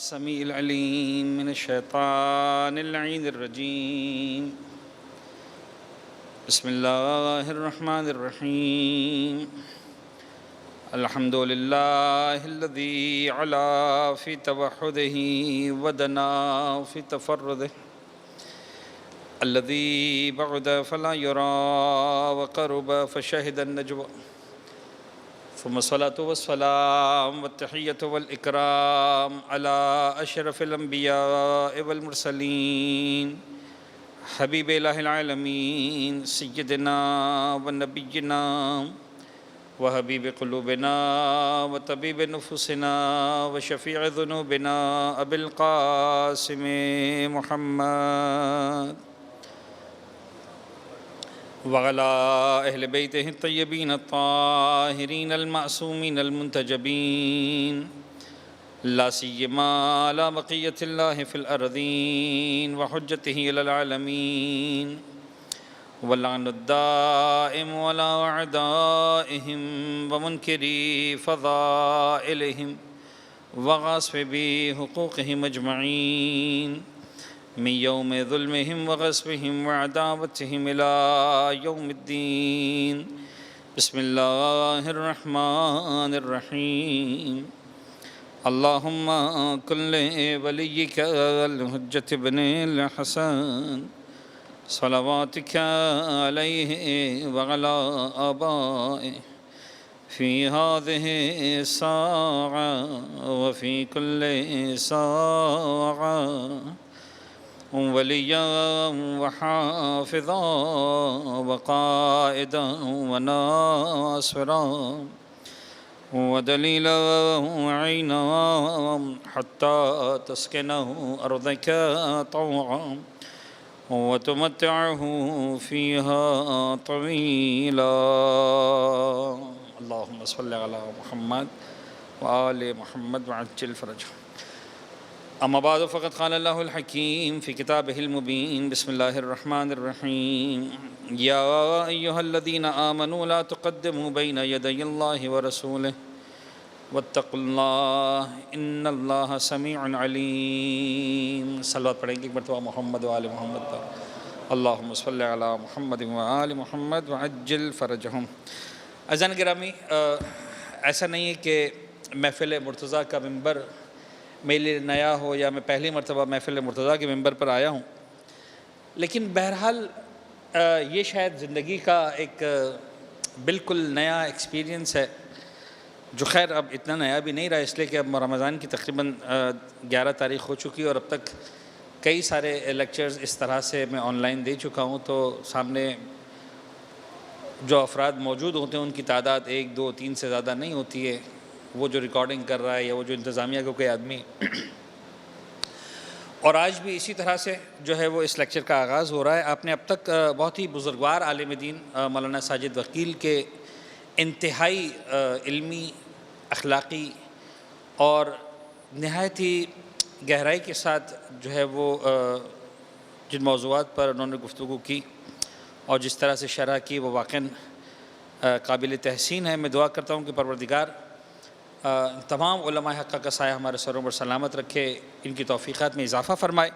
السميع العليم من الشيطان اللعين الرجيم. بسم الله الرحمن الرحيم. الحمد لله الذي علا في توحده ودنا في تفرده، الذي بعد فلا يرى وقرب فشهد النجوى، ثم الصلاة والسلام والتحية والإكرام على أشرف الأنبياء والمرسلين حبيب إله العالمين سيدنا ونبينا وحبيب قلوبنا وطبيب نفوسنا وشفيع ذنوبنا أبي القاسم محمد وعلى أهل بيته الطيبين الطاهرين المعصومين المنتجبين، لا سيما على بقية الله في الأرضين وحجته إلى العالمين، واللعن الدائم على أعدائهم ومنكري فضائلهم وغاصبي حقوقهم أجمعين، من يوم ظلمهم وغصبهم وعداوتهم إلى يوم الدين. بسم الله الرحمن الرحيم. اللهم كن لوليك الحجة ابن الحسن صلواتك عليه وعلى آبائه في هذه الساعة وفي كل ساعة وليا وحافظا وقائدا وناصرا ودليلا وعينا حتى تسكنه أرضك طوعا وتمتعه فيها طويلا. اللهم صل على محمد وآل محمد وعجل فرجه. أما بعد فقد قال الله الحكيم في كتابه المبين. بسم الله الرحمن الرحيم. يا أيها الذين آمنوا لا تقدموا بين يدي الله ورسوله واتقوا الله إن الله سميع عليم. صلوات پڑھیں گے ایک مرتبہ محمد وآل محمد پر. اللهم صل على محمد وآل محمد وعجل فرجهم. عزیزان گرامی، ایسا نہیں ہے کہ محفل مرتضیٰ کا ممبر میرے لیے نیا ہو یا میں پہلی مرتبہ محفل مرتضیٰ کے ممبر پر آیا ہوں، لیکن بہرحال یہ شاید زندگی کا ایک بالکل نیا ایکسپیرینس ہے، جو خیر اب اتنا نیا بھی نہیں رہا، اس لیے کہ اب رمضان کی تقریباً 11 تاریخ ہو چکی ہے اور اب تک کئی سارے لیکچرز اس طرح سے میں آن لائن دے چکا ہوں، تو سامنے جو افراد موجود ہوتے ہیں ان کی تعداد 1 2 3 سے زیادہ نہیں ہوتی ہے. وہ جو ریکارڈنگ کر رہا ہے یا وہ جو انتظامیہ کا کوئی آدمی، اور آج بھی اسی طرح سے جو ہے وہ اس لیکچر کا آغاز ہو رہا ہے. آپ نے اب تک بہت ہی بزرگوار عالم دین مولانا ساجد وکیل کے انتہائی علمی، اخلاقی اور نہایت ہی گہرائی کے ساتھ جو ہے وہ جن موضوعات پر انہوں نے گفتگو کی اور جس طرح سے شرح کی، وہ واقعاً قابل تحسین ہے. میں دعا کرتا ہوں کہ پروردگار تمام علماء حقہ کا سایہ ہمارے سروں پر سلامت رکھے، ان کی توفیقات میں اضافہ فرمائے.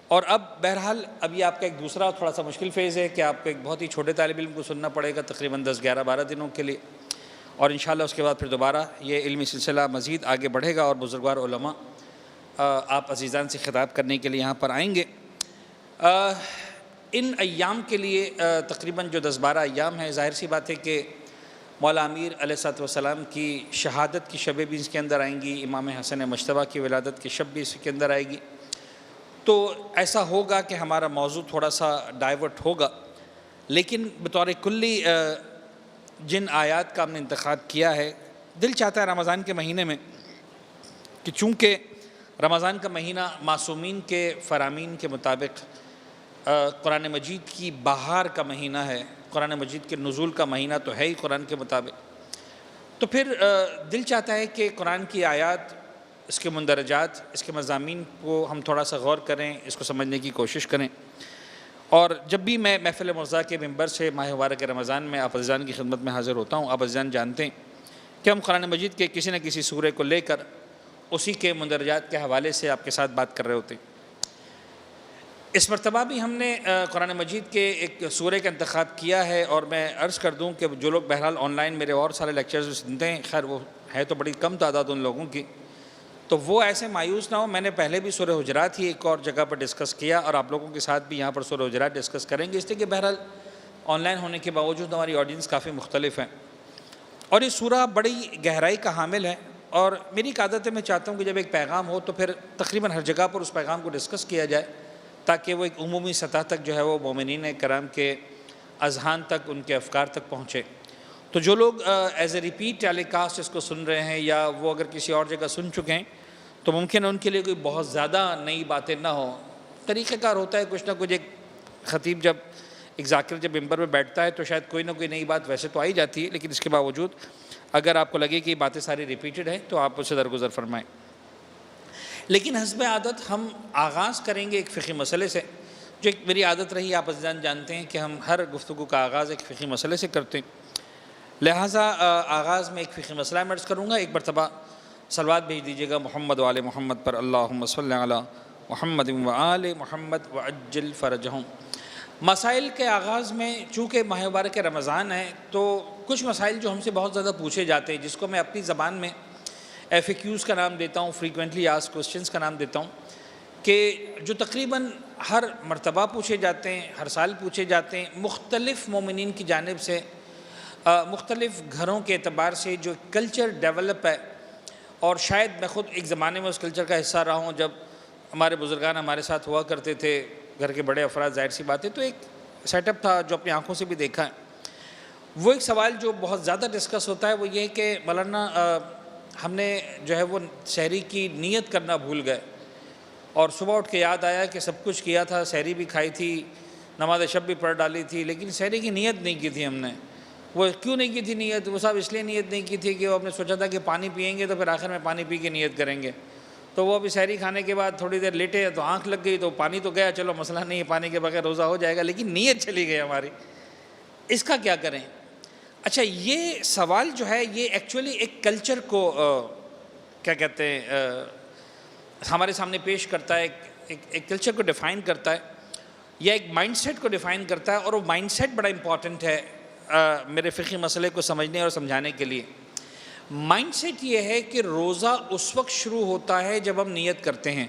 اور اب بہرحال اب یہ آپ کا ایک دوسرا تھوڑا سا مشکل فیز ہے کہ آپ کو ایک بہت ہی چھوٹے طالب علم کو سننا پڑے گا تقریباً 10 11 12 دنوں کے لیے، اور انشاءاللہ اس کے بعد پھر دوبارہ یہ علمی سلسلہ مزید آگے بڑھے گا اور بزرگوار علماء آپ عزیزان سے خطاب کرنے کے لیے یہاں پر آئیں گے. ان ایام کے لیے تقریباً جو 10 12 ایام ہیں، ظاہر سی بات ہے کہ مولا امیر علیہ السلام کی شہادت کی شب بھی اس کے اندر آئیں گی، امام حسن مجتبیٰ کی ولادت کی شب بھی اس کے اندر آئے گی، تو ایسا ہوگا کہ ہمارا موضوع تھوڑا سا ڈائیورٹ ہوگا. لیکن بطور کلی جن آیات کا ہم نے انتخاب کیا ہے، دل چاہتا ہے رمضان کے مہینے میں کہ چونکہ رمضان کا مہینہ معصومین کے فرامین کے مطابق قرآن مجید کی بہار کا مہینہ ہے، قرآن مجید کے نزول کا مہینہ تو ہے ہی قرآن کے مطابق، تو پھر دل چاہتا ہے کہ قرآن کی آیات، اس کے مندرجات، اس کے مضامین کو ہم تھوڑا سا غور کریں، اس کو سمجھنے کی کوشش کریں. اور جب بھی میں محفل مرتضیٰ کے ممبر سے ماہ مبارک رمضان میں آپ عزیزان کی خدمت میں حاضر ہوتا ہوں، آپ عزیزان جانتے ہیں کہ ہم قرآن مجید کے کسی نہ کسی سورے کو لے کر اسی کے مندرجات کے حوالے سے آپ کے ساتھ بات کر رہے ہوتے ہیں۔ اس مرتبہ بھی ہم نے قرآن مجید کے ایک سورہ کا انتخاب کیا ہے، اور میں عرض کر دوں کہ جو لوگ بہرحال آن لائن میرے اور سارے لیکچرز سنتے ہیں، خیر وہ ہے تو بڑی کم تعداد ان لوگوں کی، تو وہ ایسے مایوس نہ ہو۔ میں نے پہلے بھی سورہ حجرات ہی ایک اور جگہ پر ڈسکس کیا، اور آپ لوگوں کے ساتھ بھی یہاں پر سورہ حجرات ڈسکس کریں گے، اس لیے کہ بہرحال آن لائن ہونے کے باوجود ہماری آڈینس کافی مختلف ہے، اور یہ سورہ بڑی گہرائی کا حامل ہے۔ اور میری ایک عادت ہے، میں چاہتا ہوں کہ جب ایک پیغام ہو تو پھر تقریباً ہر جگہ پر اس پیغام کو ڈسکس کیا جائے، تاکہ وہ ایک عمومی سطح تک جو ہے وہ مومنین کرام کے اذہان تک، ان کے افکار تک پہنچے۔ تو جو لوگ ایز اے ریپیٹ ٹیلی کاسٹ اس کو سن رہے ہیں، یا وہ اگر کسی اور جگہ سن چکے ہیں، تو ممکن ہے ان کے لیے کوئی بہت زیادہ نئی باتیں نہ ہوں۔ طریقہ کار ہوتا ہے کچھ نہ کچھ، ایک خطیب جب، ایک ذاکر جب ممبر پہ بیٹھتا ہے تو شاید کوئی نہ کوئی نئی بات ویسے تو آئی جاتی ہے، لیکن اس کے باوجود اگر آپ کو لگے کہ یہ باتیں ساری ریپیٹڈ ہیں تو آپ اسے درگزر فرمائیں۔ لیکن حسب عادت ہم آغاز کریں گے ایک فقہی مسئلے سے، جو ایک میری عادت رہی، آپ عزیزان جانتے ہیں کہ ہم ہر گفتگو کا آغاز ایک فقہی مسئلے سے کرتے ہیں، لہٰذا آغاز میں ایک فقہی مسئلہ میں عرض کروں گا۔ ایک مرتبہ صلوات بھیج دیجیے گا محمد و آل محمد پر، اللہم صلی علی محمد و آل محمد وعجل فرجہم۔ مسائل کے آغاز میں چونکہ ماہ مبارک رمضان ہے، تو کچھ مسائل جو ہم سے بہت زیادہ پوچھے جاتے ہیں، جس کو میں اپنی زبان میں FAQs کا نام دیتا ہوں، فریکوینٹلی آسکڈ کوسچنز کا نام دیتا ہوں، کہ جو تقریباً ہر مرتبہ پوچھے جاتے ہیں، ہر سال پوچھے جاتے ہیں، مختلف مومنین کی جانب سے، مختلف گھروں کے اعتبار سے جو کلچر ڈیولپ ہے، اور شاید میں خود ایک زمانے میں اس کلچر کا حصہ رہا ہوں، جب ہمارے بزرگان ہمارے ساتھ ہوا کرتے تھے، گھر کے بڑے افراد، ظاہر سی بات ہے، تو ایک سیٹ اپ تھا جو اپنی آنکھوں سے بھی دیکھا ہے۔ وہ ایک سوال جو بہت زیادہ ڈسکس ہوتا ہے وہ یہ ہے کہ مولانا ہم نے جو ہے وہ سحری کی نیت کرنا بھول گئے، اور صبح اٹھ کے یاد آیا کہ سب کچھ کیا تھا، سحری بھی کھائی تھی، نماز شب بھی پڑھ ڈالی تھی، لیکن سحری کی نیت نہیں کی تھی ہم نے۔ وہ کیوں نہیں کی تھی نیت؟ وہ صاحب اس لیے نیت نہیں کی تھی کہ وہ ہم نے سوچا تھا کہ پانی پئیں گے تو پھر آخر میں پانی پی کے نیت کریں گے، تو وہ ابھی سحری کھانے کے بعد تھوڑی دیر لیٹے تو آنکھ لگ گئی، تو پانی تو گیا، چلو مسئلہ نہیں ہے، پانی کے بغیر روزہ ہو جائے گا، لیکن نیت چلی گئی ہماری، اس کا کیا کریں؟ اچھا، یہ سوال جو ہے یہ ایکچولی ایک کلچر کو کیا کہتے ہیں ہمارے سامنے پیش کرتا ہے، ایک کلچر کو ڈیفائن کرتا ہے، یا ایک مائنڈ سیٹ کو ڈیفائن کرتا ہے، اور وہ مائنڈ سیٹ بڑا امپورٹنٹ ہے میرے فقہی مسئلے کو سمجھنے اور سمجھانے کے لیے۔ مائنڈ سیٹ یہ ہے کہ روزہ اس وقت شروع ہوتا ہے جب ہم نیت کرتے ہیں۔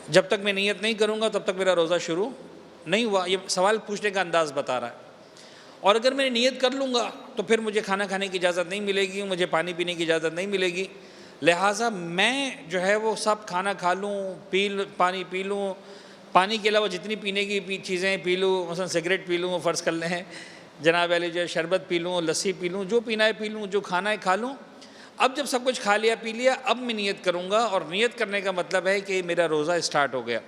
جب تک میں نیت نہیں کروں گا تب تک میرا روزہ شروع نہیں ہوا، یہ سوال پوچھنے کا انداز بتا رہا ہے۔ اور اگر میں نیت کر لوں گا تو پھر مجھے کھانا کھانے کی اجازت نہیں ملے گی، مجھے پانی پینے کی اجازت نہیں ملے گی، لہٰذا میں جو ہے وہ سب کھانا کھا لوں، پانی پی لوں، پانی کے علاوہ جتنی پینے کی چیزیں پی لوں، مثلا سگریٹ پی لوں، فرض کر لیں جناب علی، جو شربت پی لوں، لسی پی لوں، جو پینا ہے پی لوں، جو کھانا ہے کھا لوں۔ اب جب سب کچھ کھا لیا پی لیا، اب میں نیت کروں گا، اور نیت کرنے کا مطلب ہے کہ میرا روزہ اسٹارٹ ہو گیا۔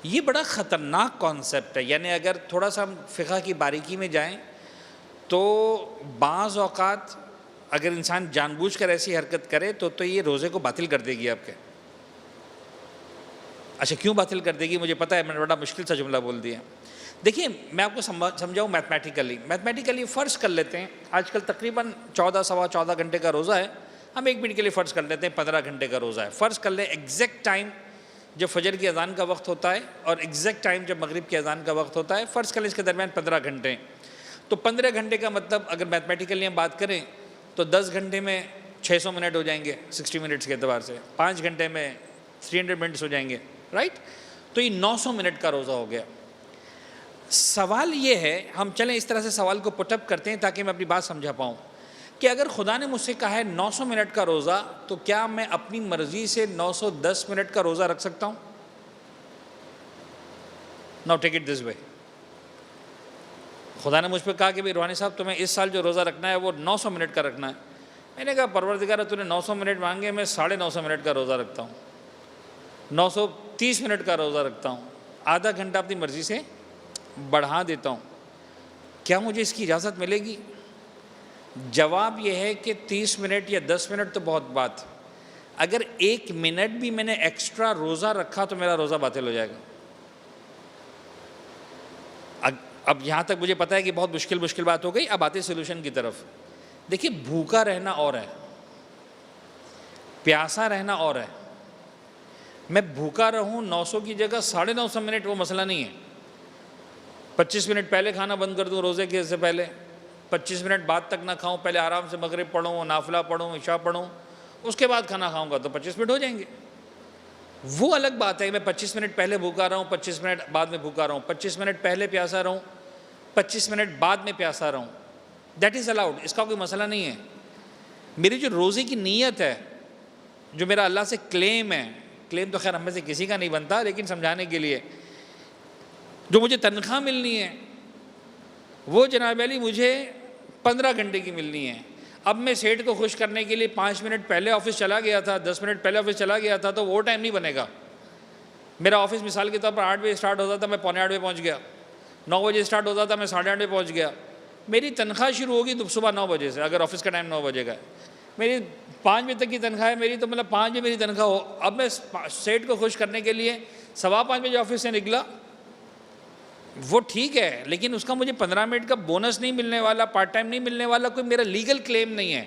یہ بڑا خطرناک کانسیپٹ ہے، یعنی اگر تھوڑا سا ہم فقہ کی باریکی میں جائیں تو بعض اوقات اگر انسان جان بوجھ کر ایسی حرکت کرے تو یہ روزے کو باطل کر دے گی آپ کے۔ اچھا، کیوں باطل کر دے گی؟ مجھے پتہ ہے، میں نے بڑا مشکل سا جملہ بول دیا۔ دیکھیے، میں آپ کو سمجھاؤں میتھمیٹیکلی فرض کر لیتے ہیں، آج کل تقریباً 14 گھنٹے کا روزہ ہے، ہم 1 منٹ کے لیے فرض کر لیتے ہیں 15 گھنٹے کا روزہ ہے۔ فرض کر لیں ایگزیکٹ ٹائم جب فجر کی اذان کا وقت ہوتا ہے اور ایگزیکٹ ٹائم جب مغرب کی اذان کا وقت ہوتا ہے، فرض کر لیں اس کے درمیان 15 گھنٹے ہیں، تو 15 گھنٹے کا مطلب اگر میتھمیٹیکلی ہم بات کریں تو 10 گھنٹے میں 600 منٹ ہو جائیں گے 60 منٹس کے اعتبار سے، 5 گھنٹے میں 300 منٹس ہو جائیں گے، رائٹ؟ تو یہ 900 منٹ کا روزہ ہو گیا۔ سوال یہ ہے، ہم چلیں اس طرح سے سوال کو پٹ اپ کرتے ہیں تاکہ میں اپنی بات سمجھا پاؤں، کہ اگر خدا نے مجھ سے کہا ہے 900 منٹ کا روزہ، تو کیا میں اپنی مرضی سے 910 منٹ کا روزہ رکھ سکتا ہوں؟ ناؤ ٹیک اٹ دس وے، خدا نے مجھ پہ کہا کہ بھئی روحانی صاحب تمہیں اس سال جو روزہ رکھنا ہے وہ 900 منٹ کا رکھنا ہے۔ میں نے کہا پروردگار تو نے 900 منٹ مانگے، میں 950 منٹ کا روزہ رکھتا ہوں، 930 منٹ کا روزہ رکھتا ہوں، آدھا گھنٹہ اپنی مرضی سے بڑھا دیتا ہوں، کیا مجھے اس کی اجازت ملے گی؟ جواب یہ ہے کہ 30 منٹ یا 10 منٹ تو بہت بات، اگر 1 منٹ بھی میں نے ایکسٹرا روزہ رکھا تو میرا روزہ باطل ہو جائے گا۔ اب یہاں تک مجھے پتا ہے کہ بہت مشکل بات ہو گئی، اب آتے سولوشن کی طرف۔ دیکھیے، بھوکا رہنا اور ہے، پیاسا رہنا اور ہے. میں بھوکا رہوں 900 کی جگہ 950 منٹ، وہ مسئلہ نہیں ہے. 25 منٹ پہلے کھانا بند کر دوں روزے کے سے پہلے، 25 منٹ بعد تک نہ کھاؤں، پہلے آرام سے مغرب پڑھوں، نافلہ پڑھوں، عشاء پڑھوں، اس کے بعد کھانا کھاؤں گا تو 25 منٹ ہو جائیں گے. وہ الگ بات ہے کہ میں 25 منٹ پہلے بھوکا رہوں، 25 منٹ بعد میں بھوکا رہوں، 25 منٹ پہلے پیاسا رہوں، 25 منٹ بعد میں پیاسا رہوں. دیٹ از الاؤڈ، اس کا کوئی مسئلہ نہیں ہے. میری جو روزے کی نیت ہے، جو میرا اللہ سے کلیم ہے، کلیم تو خیر ہم میں سے کسی کا نہیں بنتا، لیکن سمجھانے کے لیے، جو مجھے تنخواہ ملنی ہے وہ جناب علی مجھے 15 گھنٹے کی ملنی ہے. اب میں سیٹ کو خوش کرنے کے لیے 5 منٹ پہلے آفس چلا گیا تھا، 10 منٹ پہلے آفس چلا گیا تھا، تو وہ ٹائم نہیں بنے گا. میرا آفس مثال کے طور پر 8 بجے اسٹارٹ ہوتا تھا، میں 7:45 بجے پہنچ گیا. 9 بجے اسٹارٹ ہوتا تھا، میں 8:30 بجے پہنچ گیا. میری تنخواہ شروع ہوگی تو صبح 9 بجے سے، اگر آفس کا ٹائم 9 بجے کا ہے. میری 5 بجے تک کی تنخواہ ہے میری، تو مطلب 5 بجے میری تنخواہ ہو. اب میں سیٹ کو خوش کرنے کے لیے 5:15 بجے آفس سے نکلا، وہ ٹھیک ہے، لیکن اس کا مجھے 15 منٹ کا بونس نہیں ملنے والا، پارٹ ٹائم نہیں ملنے والا، کوئی میرا لیگل کلیم نہیں ہے.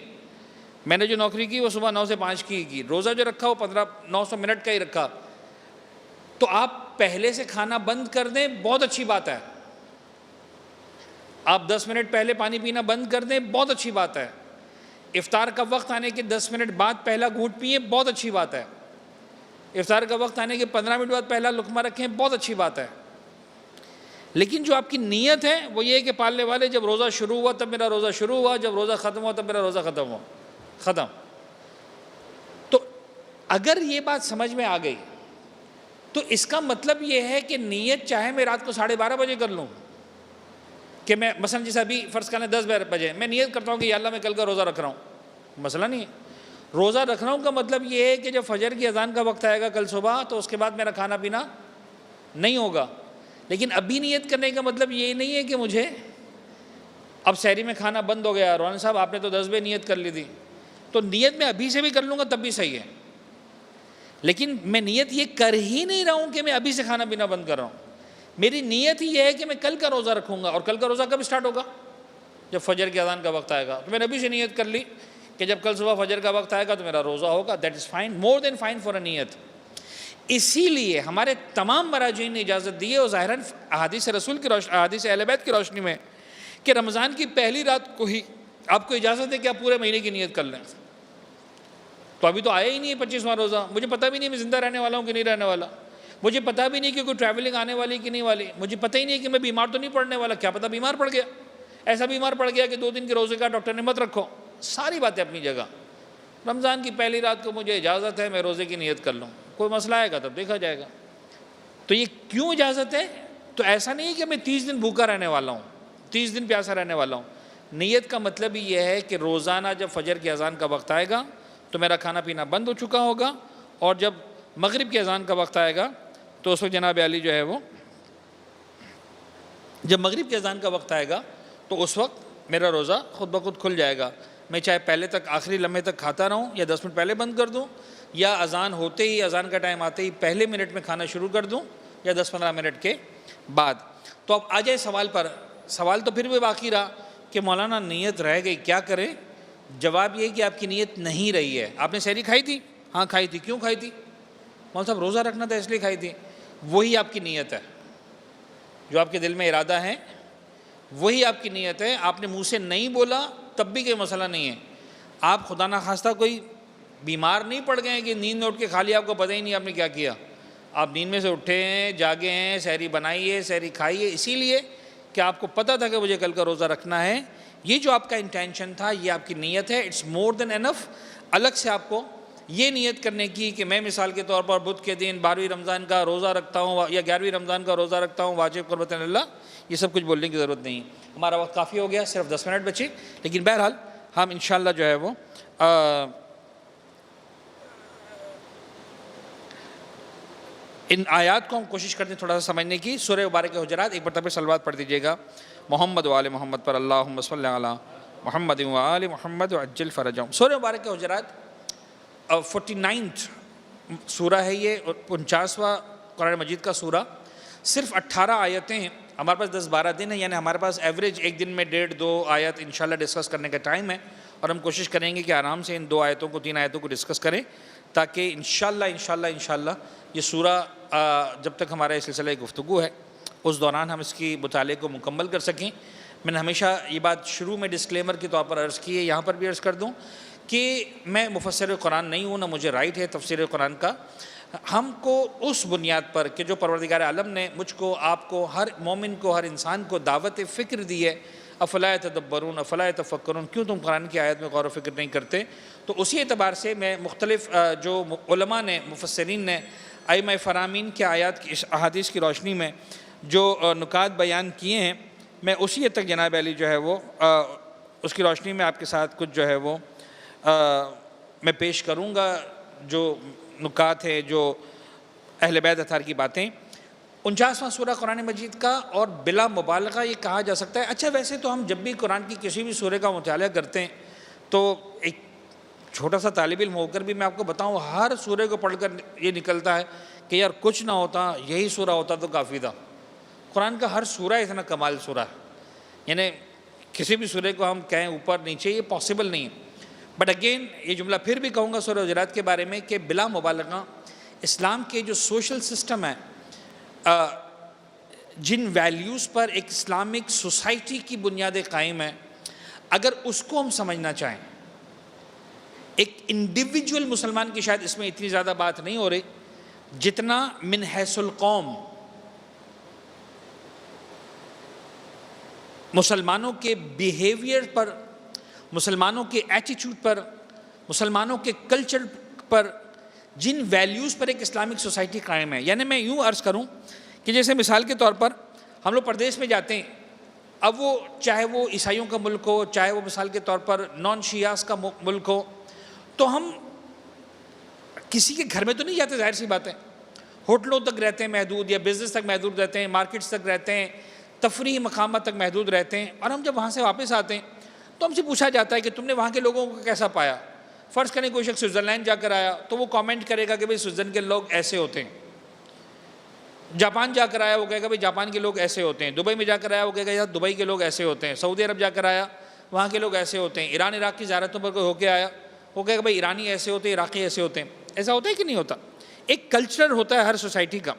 میں نے جو نوکری کی وہ صبح 9 سے 5 کی، روزہ جو رکھا وہ 900 منٹ کا ہی رکھا. تو آپ پہلے سے کھانا بند کر دیں، بہت اچھی بات ہے. آپ 10 منٹ پہلے پانی پینا بند کر دیں، بہت اچھی بات ہے. افطار کا وقت آنے کے 10 منٹ بعد پہلا گھونٹ پئیں، بہت اچھی بات ہے. افطار کا وقت آنے کے 15 منٹ بعد پہلا لقمہ رکھیں، بہت اچھی بات ہے. لیکن جو آپ کی نیت ہے وہ یہ ہے کہ پالنے والے جب روزہ شروع ہوا تب میرا روزہ شروع ہوا، جب روزہ ختم ہوا تب میرا روزہ ختم ہوا، ختم. تو اگر یہ بات سمجھ میں آ گئی تو اس کا مطلب یہ ہے کہ نیت چاہے میں رات کو 12:30 بجے کر لوں، کہ میں مثلا جیسے ابھی فرض کریں 10 بجے میں نیت کرتا ہوں کہ یا اللہ میں کل کا روزہ رکھ رہا ہوں، مسئلہ نہیں ہے. روزہ رکھ رہا ہوں کا مطلب یہ ہے کہ جب فجر کی اذان کا وقت آئے گا کل صبح تو اس کے بعد میرا کھانا پینا نہیں ہوگا. لیکن ابھی نیت کرنے کا مطلب یہ نہیں ہے کہ مجھے اب سحری میں کھانا بند ہو گیا. روحان صاحب آپ نے تو 10 بجے نیت کر لی تھی، تو نیت میں ابھی سے بھی کر لوں گا تب بھی صحیح ہے. لیکن میں نیت یہ کر ہی نہیں رہا ہوں کہ میں ابھی سے کھانا پینا بند کر رہا ہوں. میری نیت ہی یہ ہے کہ میں کل کا روزہ رکھوں گا. اور کل کا روزہ کب اسٹارٹ ہوگا؟ جب فجر کی اذان کا وقت آئے گا. تو میں نے ابھی سے نیت کر لی کہ جب کل صبح فجر کا وقت آئے گا تو میرا روزہ ہوگا. That is fine, more than fine for a نیت. اسی لیے ہمارے تمام مراجعین نے اجازت دی ہے، اور ظاہراً احادیث رسول کی روشنی، احادیث اہل بیت کی روشنی میں، کہ رمضان کی پہلی رات کو ہی آپ کو اجازت ہے کہ آپ پورے مہینے کی نیت کر لیں. تو ابھی تو آیا ہی نہیں ہے 25واں روزہ، مجھے پتہ بھی نہیں میں زندہ رہنے والا ہوں کہ نہیں رہنے والا، مجھے پتہ بھی نہیں کہ کوئی ٹریولنگ آنے والی کہ نہیں والی، مجھے پتہ ہی نہیں کہ میں بیمار تو نہیں پڑنے والا. کیا پتہ بیمار پڑ گیا، ایسا بیمار پڑ گیا کہ 2 دن کے روزے کا ڈاکٹر نے مت رکھو. ساری باتیں اپنی جگہ. رمضان کی پہلی رات کو مجھے اجازت ہے میں روزے کی نیت کر لوں، کوئی مسئلہ آئے گا تب دیکھا جائے گا. تو یہ کیوں اجازت ہے؟ تو ایسا نہیں ہے کہ میں 30 دن بھوکا رہنے والا ہوں، 30 دن پیاسا رہنے والا ہوں. نیت کا مطلب ہی یہ ہے کہ روزانہ جب فجر کی اذان کا وقت آئے گا تو میرا کھانا پینا بند ہو چکا ہوگا، اور جب مغرب کی اذان کا وقت آئے گا تو اس وقت جناب علی جو ہے وہ، جب مغرب کی اذان کا وقت آئے گا تو اس وقت میرا روزہ خود بخود کھل جائے گا. میں چاہے پہلے تک آخری لمحے تک کھاتا رہوں یا 10 منٹ پہلے بند کر دوں، یا اذان ہوتے ہی، اذان کا ٹائم آتے ہی پہلے منٹ میں کھانا شروع کر دوں، یا 10-15 منٹ کے بعد. تو اب آ جائے سوال پر. سوال تو پھر بھی باقی رہا کہ مولانا نیت رہ گئی کیا کریں؟ جواب یہ کہ آپ کی نیت نہیں رہی ہے. آپ نے سحری کھائی تھی؟ ہاں کھائی تھی. کیوں کھائی تھی؟ مولانا صاحب روزہ رکھنا تھا اس لیے کھائی تھی. وہی آپ کی نیت ہے، جو آپ کے دل میں ارادہ ہے وہی آپ کی نیت ہے. آپ نے منہ سے نہیں بولا تب بھی کوئی مسئلہ نہیں ہے. آپ خدا نخواستہ کوئی بیمار نہیں پڑ گئے کہ نیند میں اٹھ کے کھا لیا، آپ کو پتہ ہی نہیں آپ نے کیا کیا. آپ نیند میں سے اٹھے ہیں، جاگے ہیں، سحری بنائیے، سحری کھائیے، اسی لیے کہ آپ کو پتہ تھا کہ مجھے کل کا روزہ رکھنا ہے. یہ جو آپ کا انٹینشن تھا، یہ آپ کی نیت ہے. اٹس مور دین انف. الگ سے آپ کو یہ نیت کرنے کی کہ میں مثال کے طور پر بدھ کے دن 12ویں رمضان کا روزہ رکھتا ہوں یا 11ویں رمضان کا روزہ رکھتا ہوں، واجب قربۃ اللہ، یہ سب کچھ بولنے کی ضرورت نہیں. ہمارا وقت کافی ہو گیا، صرف 10 منٹ بچے. لیکن بہرحال ہم انشاءاللہ جو ہے وہ ان آیات کو ہم کوشش کرتے ہیں تھوڑا سا سمجھنے کی. سورہ مبارکہ حجرات، ایک مرتبہ صلوات پڑھ دیجیے گا محمد و آل محمد پر. اللہم صلی علی محمد و آل محمد وعجل فرجہم. سورہ مبارکہ حجرات 49 سورہ ہے، یہ 49واں قرآن مجید کا سورہ. صرف 18 آیتیں ہیں. ہمارے پاس 10-12 دن ہیں، یعنی ہمارے پاس ایوریج ایک دن میں 1.5-2 آیت انشاءاللہ ڈسکس کرنے کا ٹائم ہے. اور ہم کوشش کریں گے کہ آرام سے ان 2 آیتوں کو 3 آیتوں کو ڈسکس کریں تاکہ انشاءاللہ یہ سورہ جب تک ہمارا اس سلسلہ گفتگو ہے اس دوران ہم اس کی مطالعے کو مکمل کر سکیں۔ میں نے ہمیشہ یہ بات شروع میں ڈسکلیمر کے طور پر عرض کی ہے، یہاں پر بھی عرض کر دوں کہ میں مفسر قرآن نہیں ہوں، نہ مجھے رائٹ ہے تفسیر قرآن کا۔ ہم کو اس بنیاد پر کہ جو پروردگار عالم نے مجھ کو، آپ کو، ہر مومن کو، ہر انسان کو دعوت فکر دی ہے، افلا یتدبرون افلا یتفکرون، کیوں تم قرآن کی آیت میں غور و فکر نہیں کرتے؟ تو اسی اعتبار سے میں مختلف جو علماء نے، مفسرین نے، ائمہ فرامین کے آیات کی احادیث کی روشنی میں جو نکات بیان کیے ہیں، میں اسی حد تک جناب علی جو ہے وہ اس کی روشنی میں آپ کے ساتھ کچھ جو ہے وہ میں پیش کروں گا، جو نکات ہے، جو اہل بیت اطہار کی باتیں۔ 49واں سورہ قرآن مجید کا، اور بلا مبالغہ یہ کہا جا سکتا ہے، اچھا ویسے تو ہم جب بھی قرآن کی کسی بھی سورہ کا مطالعہ کرتے ہیں تو ایک چھوٹا سا طالب علم ہو کر بھی میں آپ کو بتاؤں، ہر سورہ کو پڑھ کر یہ نکلتا ہے کہ یار کچھ نہ ہوتا، یہی سورہ ہوتا تو کافی تھا۔ قرآن کا ہر سورہ اتنا کمال سورہ ہے، یعنی کسی بھی سورہ کو ہم کہیں اوپر نیچے، یہ پاسبل نہیں ہے۔ بٹ اگین یہ جملہ پھر بھی کہوں گا سورہ حجرات کے بارے میں کہ بلا مبالغہ اسلام کے جو سوشل سسٹم ہے، جن ویلیوز پر ایک اسلامک سوسائٹی کی بنیادیں قائم ہیں، اگر اس کو ہم سمجھنا چاہیں، ایک انڈیویجول مسلمان کی شاید اس میں اتنی زیادہ بات نہیں ہو رہی جتنا من حیث القوم مسلمانوں کے بیہیویئر پر، مسلمانوں کے ایٹیٹیوڈ پر، مسلمانوں کے کلچر پر، جن ویلیوز پر ایک اسلامک سوسائٹی قائم ہے۔ یعنی میں یوں عرض کروں کہ جیسے مثال کے طور پر ہم لوگ پردیس میں جاتے ہیں، اب وہ چاہے وہ عیسائیوں کا ملک ہو، چاہے وہ مثال کے طور پر نان شیعاز کا ملک ہو، تو ہم کسی کے گھر میں تو نہیں جاتے، ظاہر سی بات ہے، ہوٹلوں تک رہتے ہیں محدود، یا بزنس تک محدود رہتے ہیں، مارکیٹس تک رہتے ہیں، تفریحی مقامات تک محدود رہتے ہیں، اور ہم جب وہاں سے واپس آتے ہیں تو ہم سے پوچھا جاتا ہے کہ تم نے وہاں کے لوگوں کو کیسا پایا؟ فرض کریں کوئی شخص سوئٹزرلینڈ جا کر آیا تو وہ کامنٹ کرے گا کہ بھئی سوئٹزرلینڈ کے لوگ ایسے ہوتے ہیں، جاپان جا کر آیا وہ کہے گا بھئی جاپان کے لوگ ایسے ہوتے ہیں، دبئی میں جا کر آیا وہ کہے گا یار دبئی کے لوگ ایسے ہوتے ہیں، سعودی عرب جا کر آیا وہاں کے لوگ ایسے ہوتے ہیں، ایران عراق کی زیارتوں پر کوئی ہو کے آیا وہ کہے گا بھئی ایرانی ایسے ہوتے ہیں، عراقی ایسے ہوتے ہیں۔ ایسا ہوتا ہے کہ نہیں ہوتا؟ ایک کلچر ہوتا ہے ہر سوسائٹی کا۔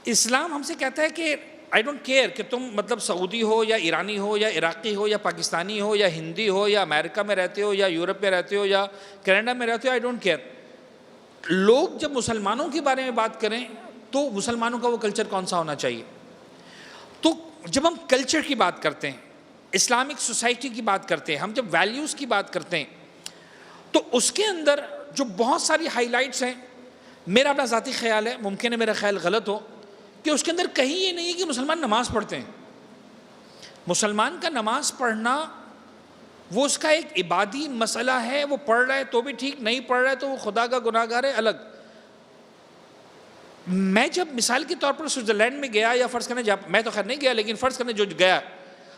اسلام ہم سے کہتا ہے کہ آئی ڈونٹ کیئر کہ تم مطلب سعودی ہو یا ایرانی ہو یا عراقی ہو یا پاکستانی ہو یا ہندی ہو یا امریکہ میں رہتے ہو یا یورپ میں رہتے ہو یا کینیڈا میں رہتے ہو، آئی ڈونٹ کیئر۔ لوگ جب مسلمانوں کے بارے میں بات کریں تو مسلمانوں کا وہ کلچر کون سا ہونا چاہیے؟ تو جب ہم کلچر کی بات کرتے ہیں، اسلامک سوسائٹی کی بات کرتے ہیں، ہم جب ویلیوز کی بات کرتے ہیں تو اس کے اندر جو بہت ساری ہائی لائٹس ہیں، میرا اپنا ذاتی خیال ہے، ممکن ہے میرا خیال غلط ہو، کہ اس کے اندر کہیں یہ نہیں ہے کہ مسلمان نماز پڑھتے ہیں۔ مسلمان کا نماز پڑھنا وہ اس کا ایک عبادی مسئلہ ہے، وہ پڑھ رہا ہے تو بھی ٹھیک، نہیں پڑھ رہا ہے تو وہ خدا کا گناہ گار ہے، الگ۔ میں جب مثال کے طور پر سوئٹزرلینڈ میں گیا، یا فرض کرنے میں تو خیر نہیں گیا لیکن فرض کرنے جو گیا،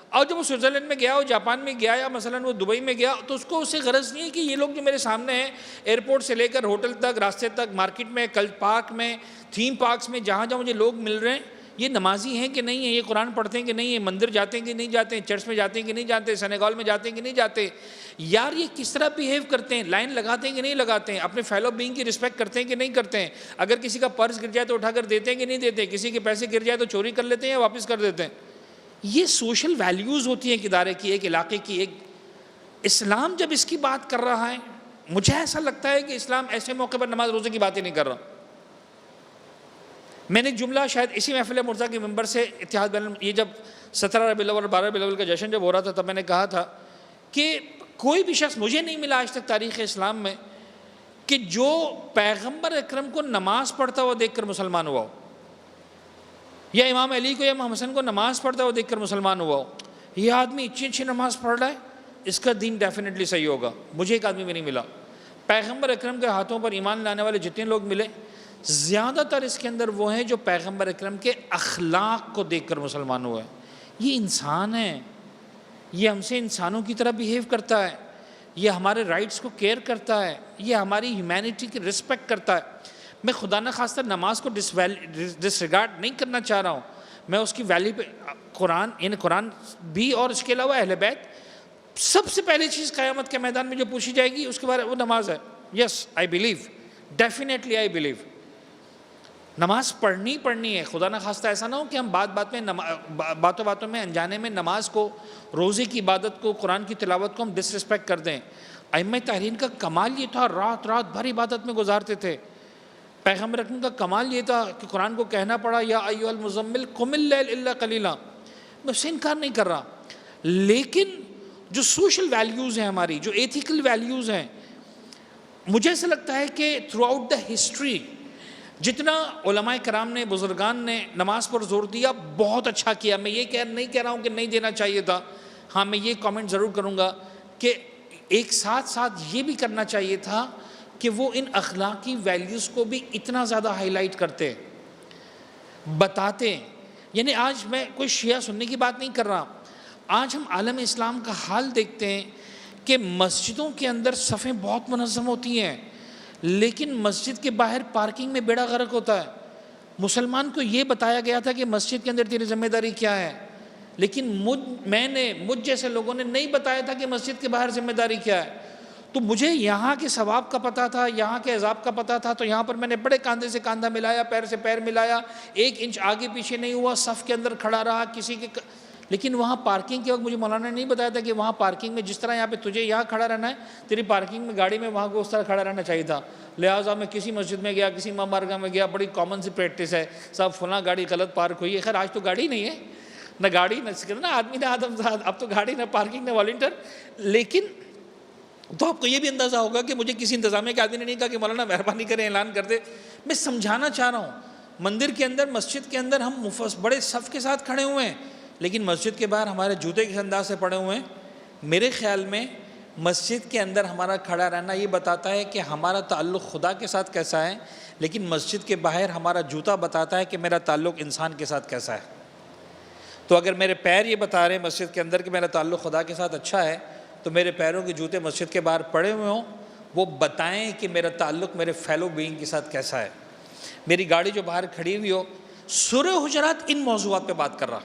اور جب وہ سوئٹزرلینڈ میں گیا، وہ جاپان میں گیا، یا مثلا وہ دبئی میں گیا، تو اس کو اس سے غرض نہیں ہے کہ یہ لوگ جو میرے سامنے ہیں، ایئرپورٹ سے لے کر ہوٹل تک، راستے تک، مارکیٹ میں، پارک میں، تھیم پارکس میں، جہاں جہاں مجھے لوگ مل رہے ہیں، یہ نمازی ہیں کہ نہیں ہیں، یہ قرآن پڑھتے ہیں کہ نہیں ہیں، مندر جاتے ہیں کہ نہیں جاتے ہیں، چرچ میں جاتے ہیں کہ نہیں جاتے ہیں، سینیگال میں جاتے ہیں کہ نہیں جاتے، یار یہ کس طرح بیہیو کرتے ہیں، لائن لگاتے ہیں کہ نہیں لگاتے ہیں، اپنے فیلو بینگ کی رسپیکٹ کرتے ہیں کہ نہیں کرتے ہیں، اگر کسی کا پرس گر جائے تو اٹھا کر دیتے ہیں کہ نہیں دیتے، کسی کے پیسے گر جائے تو چوری کر لیتے ہیں یا واپس کر دیتے ہیں۔ یہ سوشل ویلیوز ہوتی ہیں ایک ادارے کی، ایک علاقے کی۔ ایک اسلام جب اس کی بات کر رہا ہے، مجھے ایسا لگتا ہے کہ اسلام ایسے موقع پر نماز روزے کی بات ہی نہیں کر رہا۔ میں نے ایک جملہ شاید اسی محفل مرتضیٰ کے ممبر سے اتحاد بین یہ جب 17 ربیع الاول اور 12 ربیع الاول کا جشن جب ہو رہا تھا، تب میں نے کہا تھا کہ کوئی بھی شخص مجھے نہیں ملا آج تک تاریخ اسلام میں کہ جو پیغمبر اکرم کو نماز پڑھتا ہوا دیکھ کر مسلمان ہوا ہو، یا امام علی کو یا امام حسن کو نماز پڑھتا ہوا دیکھ کر مسلمان ہوا ہو۔ یہ آدمی اتنی اچھی نماز پڑھ رہا ہے، اس کا دین ڈیفینیٹلی صحیح ہوگا۔ مجھے ایک آدمی بھی نہیں ملا۔ پیغمبر اکرم کے ہاتھوں پر ایمان لانے والے جتنے لوگ ملے، زیادہ تر اس کے اندر وہ ہیں جو پیغمبر اکرم کے اخلاق کو دیکھ کر مسلمان ہوئے۔ یہ انسان ہے، یہ ہم سے انسانوں کی طرح بیہیو کرتا ہے، یہ ہمارے رائٹس کو کیئر کرتا ہے، یہ ہماری ہیومینٹی کی رسپیکٹ کرتا ہے۔ میں خدا نخواستہ نماز کو ڈس ریگارڈ نہیں کرنا چاہ رہا ہوں، میں اس کی ویلیو پہ قرآن بھی، اور اس کے علاوہ اہل بیت سب سے پہلی چیز قیامت کے میدان میں جو پوچھی جائے گی اس کے بارے وہ نماز ہے. Yes I believe, definitely I believe نماز پڑھنی ہے. خدا نہ خواستہ ایسا نہ ہو کہ ہم باتوں باتوں میں انجانے میں نماز کو, روزے کی عبادت کو, قرآن کی تلاوت کو ہم ڈس رسپیکٹ کر دیں. ائمہ تحرین کا کمال یہ تھا, رات رات بھر عبادت میں گزارتے تھے. پیغمبر اکرم کا کمال یہ تھا کہ قرآن کو کہنا پڑا یا ایھا المزمل قم اللیل الا قلیلا. میں اس سے انکار نہیں کر رہا, لیکن جو سوشل ویلیوز ہیں ہماری, جو ایتھیکل ویلیوز ہیں, مجھے ایسا لگتا ہے کہ تھرو آؤٹ دا ہسٹری جتنا علماء کرام نے, بزرگان نے نماز پر زور دیا, بہت اچھا کیا. میں یہ نہیں کہہ رہا ہوں کہ نہیں دینا چاہیے تھا. ہاں میں یہ کامنٹ ضرور کروں گا کہ ایک ساتھ یہ بھی کرنا چاہیے تھا کہ وہ ان اخلاقی ویلیوز کو بھی اتنا زیادہ ہائی لائٹ کرتے, بتاتے. یعنی آج میں کوئی شیعہ سننے کی بات نہیں کر رہا, آج ہم عالم اسلام کا حال دیکھتے ہیں کہ مسجدوں کے اندر صفیں بہت منظم ہوتی ہیں, لیکن مسجد کے باہر پارکنگ میں بیڑا غرق ہوتا ہے. مسلمان کو یہ بتایا گیا تھا کہ مسجد کے اندر تیری ذمہ داری کیا ہے, لیکن مجھ جیسے لوگوں نے نہیں بتایا تھا کہ مسجد کے باہر ذمہ داری کیا ہے. تو مجھے یہاں کے ثواب کا پتہ تھا, یہاں کے عذاب کا پتہ تھا, تو یہاں پر میں نے بڑے کاندھے سے کاندھا ملایا, پیر سے پیر ملایا, 1 انچ آگے پیچھے نہیں ہوا, صف کے اندر کھڑا رہا کسی کے. لیکن وہاں پارکنگ کے وقت مجھے مولانا نے نہیں بتایا تھا کہ وہاں پارکنگ میں جس طرح یہاں پہ تجھے یہاں کھڑا رہنا ہے, تیری پارکنگ میں گاڑی میں وہاں کو اس طرح کھڑا رہنا چاہیے تھا. لہٰذا میں کسی مسجد میں گیا, کسی امام بارگاہ میں گیا, بڑی کامن سی پریکٹس ہے, صاحب فلاں گاڑی غلط پارک ہوئی ہے. خیر آج تو گاڑی نہیں ہے, نہ گاڑی نہ آدمی نہ آدم زاد, اب تو گاڑی نہ پارکنگ نہ والنٹر. لیکن تو آپ کو یہ بھی اندازہ ہوگا کہ مجھے کسی انتظامیہ کے آدمی نے نہیں کہا کہ مولانا مہربانی کریں اعلان کر دے. میں سمجھانا چاہ رہا ہوں, مندر کے اندر, مسجد کے اندر ہم بڑے صف کے ساتھ کھڑے ہوئے ہیں, لیکن مسجد کے باہر ہمارے جوتے کس انداز سے پڑے ہوئے ہیں. میرے خیال میں مسجد کے اندر ہمارا کھڑا رہنا یہ بتاتا ہے کہ ہمارا تعلق خدا کے ساتھ کیسا ہے, لیکن مسجد کے باہر ہمارا جوتا بتاتا ہے کہ میرا تعلق انسان کے ساتھ کیسا ہے. تو اگر میرے پیر یہ بتا رہے ہیں مسجد کے اندر کہ میرا تعلق خدا کے ساتھ اچھا ہے, تو میرے پیروں کے جوتے مسجد کے باہر پڑے ہوئے ہوں, وہ بتائیں کہ میرا تعلق میرے فیلو بینگ کے ساتھ کیسا ہے. میری گاڑی جو باہر کھڑی ہوئی ہو, سورہ حجرات ان موضوعات پہ بات کر رہا.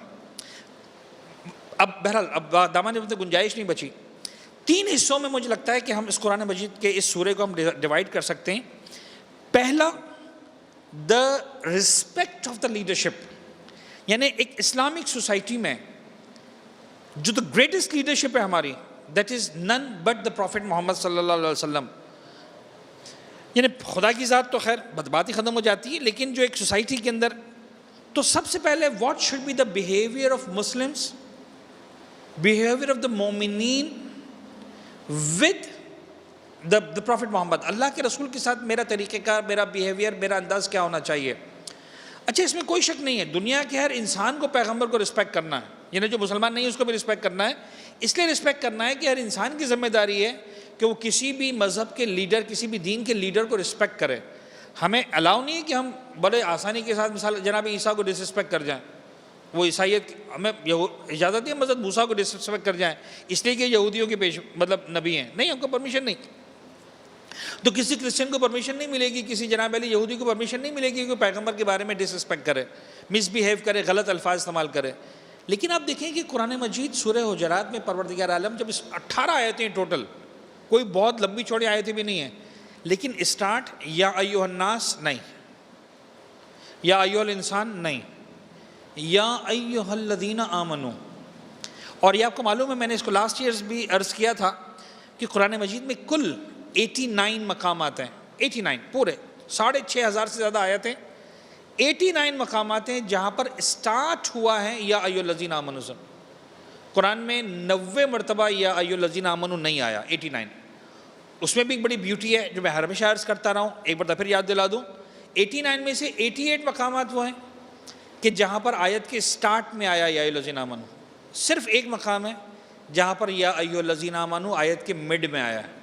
اب بہرحال اب دامن میں گنجائش نہیں بچی. 3 حصوں میں مجھے لگتا ہے کہ ہم اس قرآن مجید کے اس سورے کو ہم ڈیوائڈ کر سکتے ہیں. پہلا, دا رسپیکٹ آف دا لیڈرشپ, یعنی ایک اسلامک سوسائٹی میں جو دا گریٹسٹ لیڈرشپ ہے ہماری, دیٹ از نن بٹ دا پروفٹ محمد صلی اللہ علیہ وسلم. یعنی خدا کی ذات تو خیر بات ہی ختم ہو جاتی ہے, لیکن جو ایک سوسائٹی کے اندر, تو سب سے پہلے what should be the behaviour of Muslims, behaviour of the مومنین ود دا پروفٹ محمد. اللہ کے رسول کے ساتھ میرا طریقہ کار, میرا بیہیویئر, میرا انداز کیا ہونا چاہیے. اچھا اس میں کوئی شک نہیں ہے, دنیا کے ہر انسان کو پیغمبر کو رسپیکٹ کرنا ہے, یعنی جو مسلمان نہیں ہے اس کو بھی رسپیکٹ کرنا ہے. اس لیے رسپیکٹ کرنا ہے کہ ہر انسان کی ذمہ داری ہے کہ وہ کسی بھی مذہب کے لیڈر, کسی بھی دین کے لیڈر کو رسپیکٹ کرے. ہمیں الاؤ نہیں ہے کہ ہم بڑے آسانی کے ساتھ مثال جناب عیسیٰ کو ڈس رسپیکٹ کر جائیں. وہ عیسائیت, ہمیں اجازت ہے مذہب موسیٰ کو ڈس رسپیکٹ کر جائیں اس لیے کہ یہودیوں کے نبی ہیں. نہیں, ہم کو پرمیشن نہیں. تو کسی کرسچن کو پرمیشن نہیں ملے گی, کسی جناب علی یہودی کو پرمیشن نہیں ملے گی کہ پیغمبر کے بارے میں ڈس رسپیکٹ کرے, مس بیہیو کرے, غلط الفاظ استعمال کرے. لیکن آپ دیکھیں کہ قرآن مجید سورہ حجرات میں پروردگار عالم جب 18 آیتیں ٹوٹل, کوئی بہت لمبی چوڑی آیتیں بھی نہیں ہیں, لیکن اسٹارٹ یا ایھا الناس نہیں, یا ایھا الانسان نہیں, یا ایھا الذین آمنوا. اور یہ آپ کو معلوم ہے, میں نے اس کو لاسٹ ایئرز بھی عرض کیا تھا کہ قرآن مجید میں کل 89 مقامات ہیں, 89 پورے 6,500 سے زیادہ آیتیں, 89 مقامات ہیں جہاں پر اسٹارٹ ہوا ہے یا ایھا الذین آمنوا سے. قرآن میں 90 مرتبہ یا ایھا الذین آمنوا نہیں آیا, 89. اس میں بھی ایک بڑی بیوٹی ہے جو میں ہمیشہ عرض کرتا رہا ہوں, ایک بار پھر یاد دلا دوں. 89 میں سے 88 مقامات وہ ہیں کہ جہاں پر آیت کے اسٹارٹ میں آیا یا ایھا الذین آمنوا. صرف ایک مقام ہے جہاں پر یا ایھا الذین آمنوا آیت کے مڈ میں آیا ہے.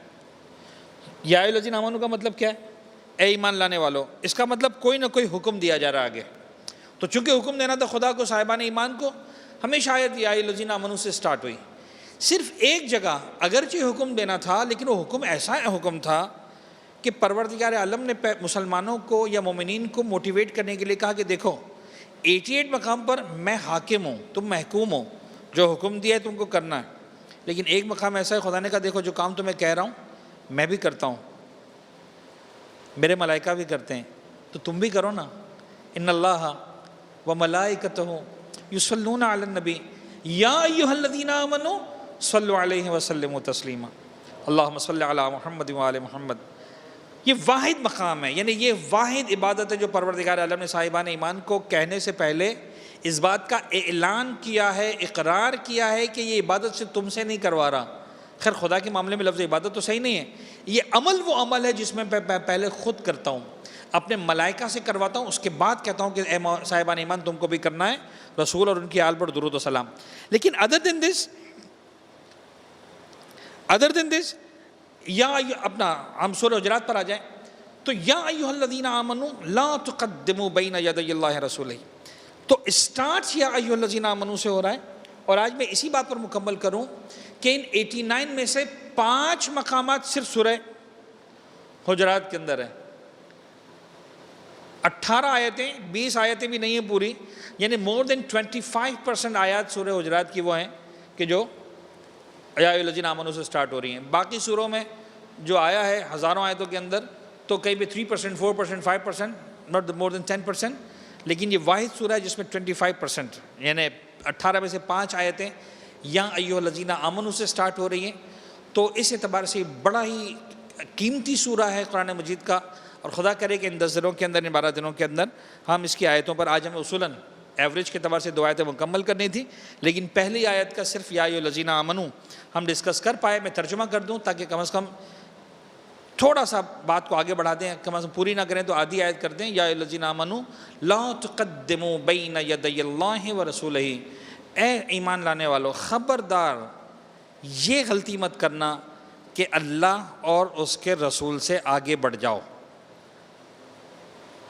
یا ایھا الذین آمنوا کا مطلب کیا ہے؟ اے ایمان لانے والو. اس کا مطلب کوئی نہ کوئی حکم دیا جا رہا آگے. تو چونکہ حکم دینا تھا خدا کو, صاحبان ایمان کو, ہمیشہ آیت یا ایھا الذین آمنوا سے سٹارٹ ہوئی. صرف ایک جگہ اگرچہ حکم دینا تھا, لیکن وہ حکم ایسا حکم تھا کہ پروردگار عالم نے مسلمانوں کو یا مومنین کو موٹیویٹ کرنے کے لیے کہا کہ دیکھو 88 مقام پر میں حاکم ہوں, تم محکوم ہو, جو حکم دیا ہے تم کو کرنا ہے. لیکن ایک مقام ایسا ہے خدا نے کہا دیکھو جو کام تمہیں کہہ رہا ہوں میں بھی کرتا ہوں، میرے ملائکہ بھی کرتے ہیں، تو تم بھی کرو نا۔ ان اللہ و ملائکتہ یصلون علی النبی یا ایھا الذین آمنوا صلوا علیہ وسلموا تسلیما اللہم صلی علی محمد و آل محمد۔ یہ واحد مقام ہے، یعنی یہ واحد عبادت ہے جو پروردگار عالم نے صاحبان ایمان کو کہنے سے پہلے اس بات کا اعلان کیا ہے، اقرار کیا ہے کہ یہ عبادت سے تم سے نہیں کروا رہا۔ خیر خدا کے معاملے میں لفظ عبادت تو صحیح نہیں ہے، یہ عمل وہ عمل ہے جس میں پہلے خود کرتا ہوں، اپنے ملائکہ سے کرواتا ہوں، اس کے بعد کہتا ہوں کہ اے صاحبان ایمان تم کو بھی کرنا ہے، رسول اور ان کی آل پر درود و سلام۔ لیکن ادر دین دس یا اپنا ہم سورہ حجرات پر آ جائیں تو یا ایھا الذین آمنوا لا تقدموا بین یدی اللہ رسولہ، تو اسٹارٹ یا ایھا الذین آمنوا سے ہو رہا ہے۔ اور آج میں اسی بات پر مکمل کروں کہ ان 89 میں سے 5 مقامات صرف سورہ حجرات کے اندر ہیں، 18 آیتیں 20 آیتیں بھی نہیں ہیں پوری، یعنی مور دین 25% آیات سورہ حجرات کی وہ ہیں کہ جو یا ایھا الذین آمنوا سے سٹارٹ ہو رہی ہیں۔ باقی سوروں میں جو آیا ہے ہزاروں آیتوں کے اندر تو کہیں بھی 3%، 4%، 5%، not more than 10%، لیکن یہ واحد سورہ ہے جس میں 25%، یعنی 18 میں سے 5 آیتیں یا ایھا الذین آمنوا سے سٹارٹ ہو رہی ہیں۔ تو اس اعتبار سے بڑا ہی قیمتی سورہ ہے قرآن مجید کا، اور خدا کرے کہ ان 10 دنوں کے اندر، ان 12 دنوں کے اندر ہم اس کی آیتوں پر، آج ہمیں اصولاً ایوریج کے اعتبار سے 2 آیتیں مکمل کرنی تھی، لیکن پہلی آیت کا صرف یا ایھا الذین آمنوا ہم ڈسکس کر پائے۔ میں ترجمہ کر دوں تاکہ کم از کم تھوڑا سا بات کو آگے بڑھا دیں، کم از کم پوری نہ کریں تو آدھی آیت کر دیں۔ یا ایھا الذین آمنوا لا تقدموا بین یدی اللہ ورسولہ، اے ایمان لانے والو خبردار یہ غلطی مت کرنا کہ اللہ اور اس کے رسول سے آگے بڑھ جاؤ،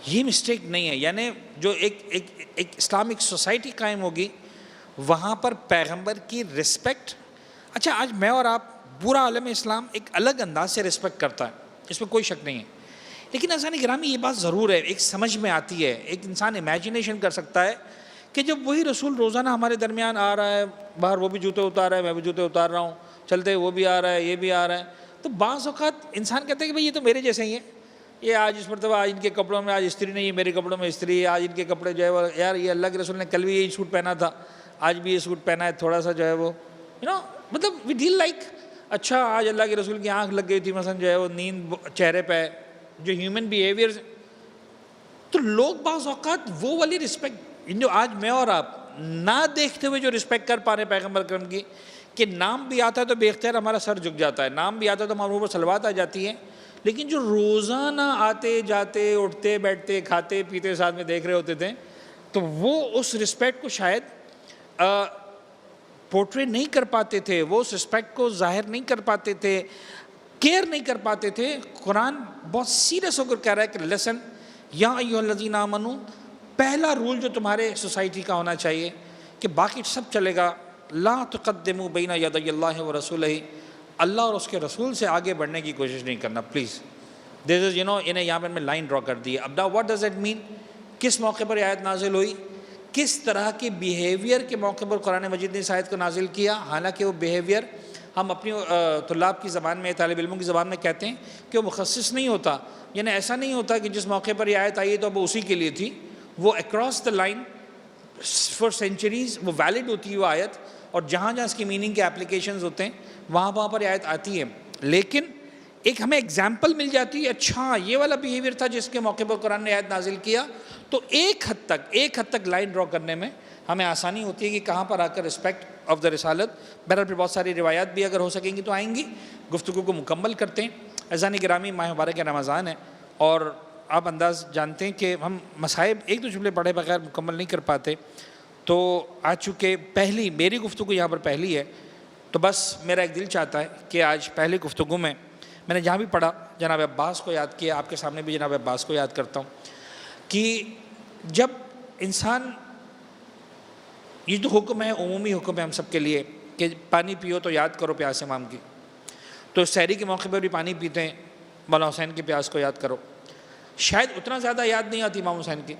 یہ مسٹیک نہیں ہے۔ یعنی جو ایک اسلامک سوسائٹی قائم ہوگی وہاں پر پیغمبر کی رسپیکٹ، اچھا آج میں اور آپ پورا عالم اسلام ایک الگ انداز سے رسپیکٹ کرتا ہے، اس میں کوئی شک نہیں ہے، لیکن عزیزان گرامی یہ بات ضرور ہے، ایک سمجھ میں آتی ہے، ایک انسان امیجنیشن کر سکتا ہے کہ جب وہی رسول روزانہ ہمارے درمیان آ رہا ہے، باہر وہ بھی جوتے اتار رہا ہے، میں بھی جوتے اتار رہا ہوں، چلتے وہ بھی آ رہا ہے، یہ بھی آ رہا ہے، تو بعض اوقات انسان کہتا ہے کہ بھئی یہ تو میرے جیسے ہی ہیں، یہ آج اس مرتبہ آج ان کے کپڑوں میں آج استری نہیں ہے، میرے کپڑوں میں استری ہے، آج ان کے کپڑے جو ہے وہ یار یہ اللہ کے رسول نے کل بھی یہی سوٹ پہنا تھا، آج بھی یہ سوٹ پہنا ہے، تھوڑا سا جو ہے وہ مطلب وی ڈیل لائک اچھا آج اللہ کے رسول کی آنکھ لگ گئی تھی مثلا جو ہے وہ نیند چہرے پہ، جو ہیومن بیہیویئر، تو لوگ بعض اوقات وہ والی رسپیکٹ جو آج میں اور آپ نہ دیکھتے ہوئے جو رسپیکٹ کر پا رہے پیغمبر اکرم کی، کہ نام بھی آتا ہے تو بے اختیار ہمارا سر جھک جاتا ہے، نام بھی آتا ہے تو ہمارے اوپر صلوات آ جاتی ہے، لیکن جو روزانہ آتے جاتے اٹھتے بیٹھتے کھاتے پیتے ساتھ میں دیکھ رہے ہوتے تھے، تو وہ اس رسپیکٹ کو شاید پورٹری نہیں کر پاتے تھے، وہ اس رسپیکٹ کو ظاہر نہیں کر پاتے تھے، کیئر نہیں کر پاتے تھے۔ قرآن بہت سیریس ہو کر کہہ رہا ہے کہ لیسن یا ایھا الذین آمنوا، پہلا رول جو تمہارے سوسائٹی کا ہونا چاہیے کہ باقی سب چلے گا، لا تقدموا بین یدی اللہ ورسولہ، اللہ اور اس کے رسول سے آگے بڑھنے کی کوشش نہیں کرنا پلیز۔ دس از انہیں یہاں پر میں لائن ڈرا کر دی ہے۔ اب واٹ ڈز اٹ مین، کس موقع پر یہ آیت نازل ہوئی، کس طرح کے بیہیویئر کے موقع پر قرآن مجید نے اس آیت کو نازل کیا، حالانکہ وہ بیہیویئر ہم اپنی طلاب کی زبان میں، طالب علموں کی زبان میں کہتے ہیں کہ وہ مخصص نہیں ہوتا، یعنی ایسا نہیں ہوتا کہ جس موقع پر یہ آیت آئی ہے تو وہ اسی کے لیے تھی، وہ across the line for centuries وہ ویلڈ ہوتی ہے وہ آیت، اور جہاں جہاں اس کی میننگ کے اپلیکیشنز ہوتے ہیں وہاں پر یہ آیت آتی ہے، لیکن ایک ہمیں اگزامپل مل جاتی ہے، اچھا یہ والا بیہیویئر تھا جس کے موقع پر قرآن نے آیت نازل کیا، تو ایک حد تک لائن ڈرا کرنے میں ہمیں آسانی ہوتی ہے کہ کہاں پر آ کر رسپیکٹ آف دا رسالت۔ بہرحال پھر بہت ساری روایات بھی اگر ہو سکیں گی تو آئیں گی، گفتگو کو مکمل کرتے ہیں۔ عزیزان گرامی، ماہ مبارک رمضان ہے اور آپ انداز جانتے ہیں کہ ہم مصائب ایک دو جملے پڑھے بغیر مکمل نہیں کر پاتے، تو آج چونکہ پہلی میری گفتگو یہاں پر پہلی ہے، تو بس میرا ایک دل چاہتا ہے کہ آج پہلی گفتگو میں نے جہاں بھی پڑھا جناب عباس کو یاد کیا، آپ کے سامنے بھی جناب عباس کو یاد کرتا ہوں کہ جب انسان، یہ جو حکم ہے عمومی حکم ہے ہم سب کے لیے کہ پانی پیو تو یاد کرو پیاس امام کی، تو سحری کے موقع پر بھی پانی پیتے ہیں، مولانا حسین کی پیاس کو یاد کرو، شاید اتنا زیادہ یاد نہیں آتی امام حسین کی،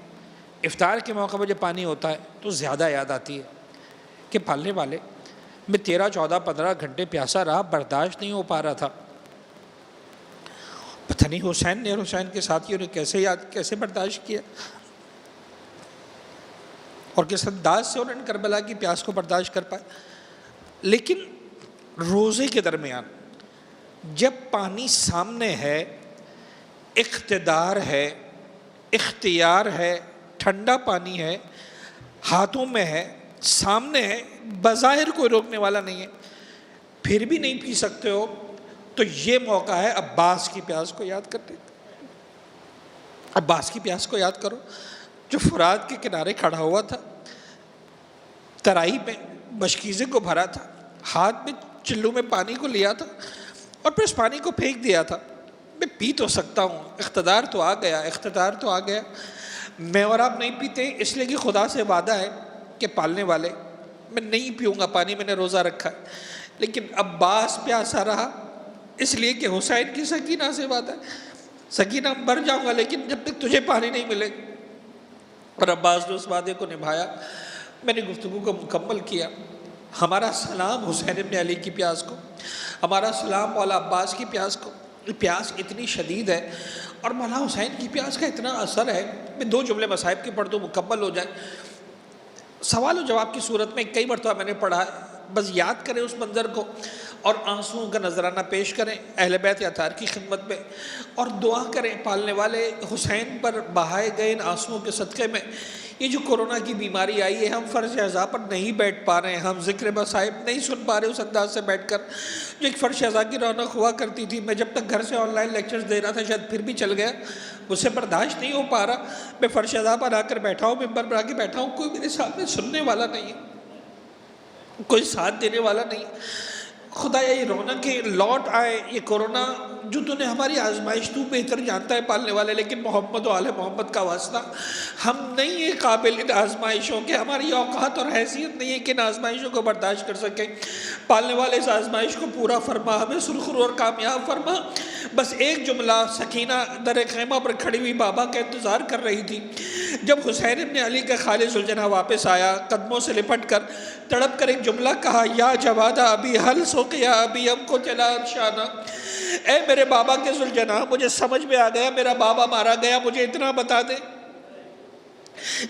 افطار کے موقع پر جب پانی ہوتا ہے تو زیادہ یاد آتی ہے کہ پالنے والے میں 13, 14, 15 گھنٹے پیاسا رہا، برداشت نہیں ہو پا رہا تھا۔ پتہ نہیں حسین نے، حسین کے ساتھیوں نے کیسے برداشت کیا، اور کس انداز سے انہوں نے کربلا کی پیاس کو برداشت کر پائے۔ لیکن روزے کے درمیان جب پانی سامنے ہے، اقتدار ہے، اختیار ہے، ٹھنڈا پانی ہے، ہاتھوں میں ہے، سامنے ہے، بظاہر کوئی روکنے والا نہیں ہے، پھر بھی نہیں پی سکتے ہو، تو یہ موقع ہے عباس کی پیاس کو یاد کرتے۔ عباس کی پیاس کو یاد کرو، جو فرات کے کنارے کھڑا ہوا تھا، ترائی میں مشکیزے کو بھرا تھا، ہاتھ میں چلو میں پانی کو لیا تھا، اور پھر اس پانی کو پھینک دیا تھا۔ میں پی تو سکتا ہوں، اقتدار تو آ گیا، میں اور آپ نہیں پیتے، اس لیے کہ خدا سے وعدہ ہے کہ پالنے والے، میں نہیں پیوں گا پانی، میں نے روزہ رکھا ہے۔ لیکن عباس پیاسا رہا، اس لیے کہ حسین کی سکینہ سے وعدہ ہے، سکینہ مر جاؤں گا لیکن جب تک تجھے پانی نہیں ملے، اور عباس نے اس وعدے کو نبھایا۔ میں نے گفتگو کو مکمل کیا۔ ہمارا سلام حسین ابن علی کی پیاس کو، ہمارا سلام مولا عباس کی پیاس کو۔ پیاس اتنی شدید ہے اور مولا حسین کی پیاس کا اتنا اثر ہے۔ میں 2 جملے مصائب کے پڑھ دوں، مکمل ہو جائے۔ سوال و جواب کی صورت میں کئی مرتبہ میں نے پڑھا ہے، بس یاد کریں اس منظر کو اور آنسوؤں کا نذرانہ پیش کریں اہل بیت اطہار کی خدمت میں، اور دعا کریں پالنے والے حسین پر بہائے گئے ان آنسوؤں کے صدقے میں۔ یہ جو کورونا کی بیماری آئی ہے، ہم فرش عزا پر نہیں بیٹھ پا رہے ہیں، ہم ذکر مصائب نہیں سن پا رہے اس انداز سے بیٹھ کر جو ایک فرش عزا کی رونق ہوا کرتی تھی۔ میں جب تک گھر سے آن لائن لیکچرز دے رہا تھا، شاید پھر بھی چل گیا، مجھ سے برداشت نہیں ہو پا رہا۔ میں فرش عزا پر آ کر بیٹھا ہوں، ممبر پر آ کے بیٹھا ہوں، کوئی میرے سامنے سننے والا نہیں ہے، کوئی ساتھ دینے والا نہیں ہے۔ خدا یہ رونقیں لوٹ آئے، یہ کورونا جو تو نے ہماری آزمائش تو بہتر جانتا ہے پالنے والے، لیکن محمد و آل محمد کا واسطہ ہم نہیں ہیں قابل ان آزمائشوں کے، ہماری اوقات اور حیثیت نہیں ہے کہ ان آزمائشوں کو برداشت کر سکیں۔ پالنے والے اس آزمائش کو پورا فرما، ہمیں سرخرو اور کامیاب فرما۔ بس ایک جملہ، سکینہ در خیمہ پر کھڑی ہوئی بابا کا انتظار کر رہی تھی۔ جب حسین ابن علی کا خالد ذوالجناح واپس آیا، قدموں سے لپٹ کر تڑپ کر ایک جملہ کہا، یا جوادہ ابھی حل سقیا ابھی ہم کو چلا شانہ، اے میرے بابا کے ذوالجناح، مجھے سمجھ میں آ گیا میرا بابا مارا گیا، مجھے اتنا بتا دے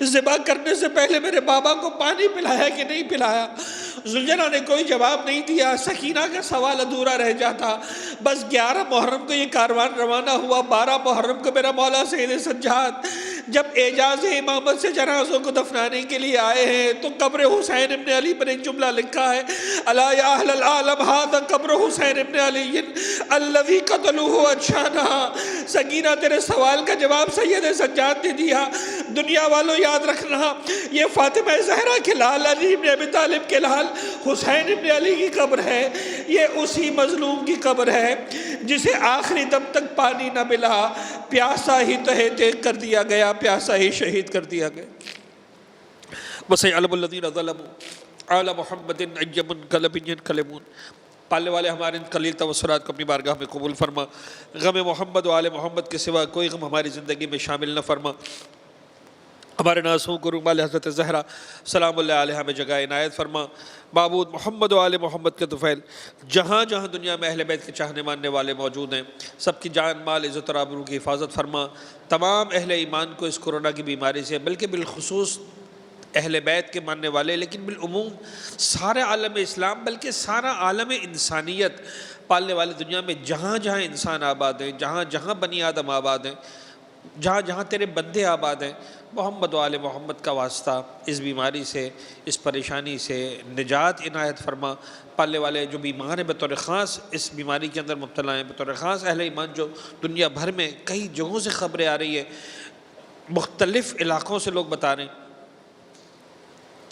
ذبح کرنے سے پہلے میرے بابا کو پانی پلایا کہ نہیں پلایا؟ ذوالجناح نے کوئی جواب نہیں دیا۔ سکینہ کا سوال ادھورا رہ جاتا۔ بس 11 محرم کو یہ کاروان روانہ ہوا، 12 محرم کو میرا مولا سید سجاد جب اعجاز امامت سے جنازوں کو دفنانے کے لیے آئے ہیں تو قبر حسین ابن علی پر ایک جملہ لکھا ہے، الا یا اہل العالم ھذا قبر حسین ابن علی الذی قتلوہ اجشانہ۔ سکینہ تیرے سوال کا جواب سید سجاد نے دیا۔ دنیا والوں یاد رکھنا، یہ فاطمہ زہرا کے لال، علی ابن ابی طالب کے لال حسین ابن علی کی قبر ہے۔ یہ اسی مظلوم کی قبر ہے جسے آخری دم تک پانی نہ ملا، پیاسا ہی تہہ تیغ کر دیا گیا، پیاسا ہی شہید کر دیا گیا۔ وَسَيَعْلَمُ الَّذِينَ ظَلَمُوا عَلَى مُحَمَّدٍ أَيَّ مُنْقَلَبٍ يَنْقَلِبُونَ۔ پالنے والے ہمارے ان قلیل توسلات کو اپنی بارگاہ میں قبول فرما۔ غم محمد و آل محمد کے سوا کوئی غم ہماری زندگی میں شامل نہ فرما۔ ہمارے ناسوں کو رومال حضرت زہرا سلام اللہ علیہ میں جگہ عنایت فرما۔ معبود محمد و آل محمد کے طفیل جہاں جہاں دنیا میں اہل بیت کے چاہنے ماننے والے موجود ہیں، سب کی جان مال عزت اور آبرو کی حفاظت فرما۔ تمام اہل ایمان کو اس کورونا کی بیماری سے، بلکہ بالخصوص اہل بیت کے ماننے والے، لیکن بالعموم سارے عالم اسلام، بلکہ سارا عالم انسانیت، پالنے والے دنیا میں جہاں جہاں انسان آباد ہیں، جہاں جہاں بنی آدم آباد ہیں، جہاں جہاں تیرے بندے آباد ہیں، محمد و آل محمد کا واسطہ اس بیماری سے، اس پریشانی سے نجات عنایت فرما۔ پالنے والے جو بیمار ہیں بطور خاص اس بیماری کے اندر مبتلا ہیں، بطور خاص اہل ایمان جو دنیا بھر میں کئی جگہوں سے خبریں آ رہی ہیں، مختلف علاقوں سے لوگ بتا رہے ہیں،